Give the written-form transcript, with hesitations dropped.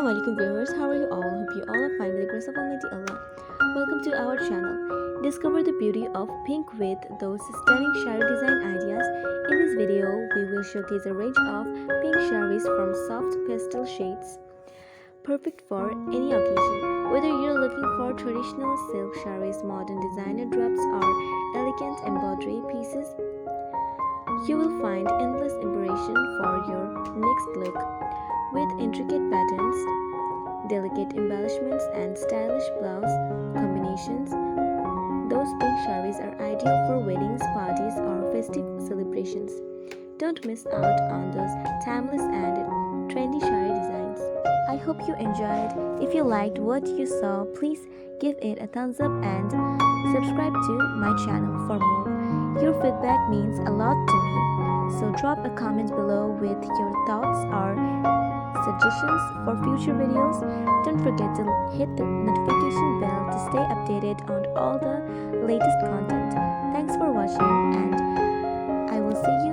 Assalamu alaikum viewers, how are you all? Hope you all are fine by the grace of Almighty Allah. Welcome to our channel. Discover the beauty of pink with those stunning Saree design ideas. In this video, we will showcase a range of pink Sarees from soft pastel shades, perfect for any occasion. Whether you're looking for traditional silk Sarees, modern designer drapes, or elegant embroidery pieces, you will find endless inspiration for your next look. With intricate patterns, delicate embellishments, and stylish blouse combinations, those pink Sarees are ideal for weddings, parties, or festive celebrations. Don't miss out on those timeless and trendy Saree designs. I hope you enjoyed. If you liked what you saw, please give it a thumbs up and subscribe to my channel for more. Your feedback means a lot to me, so drop a comment below with your thoughts or suggestions for future videos. Don't forget to hit the notification bell to stay updated on all the latest content. Thanks for watching, and I will see you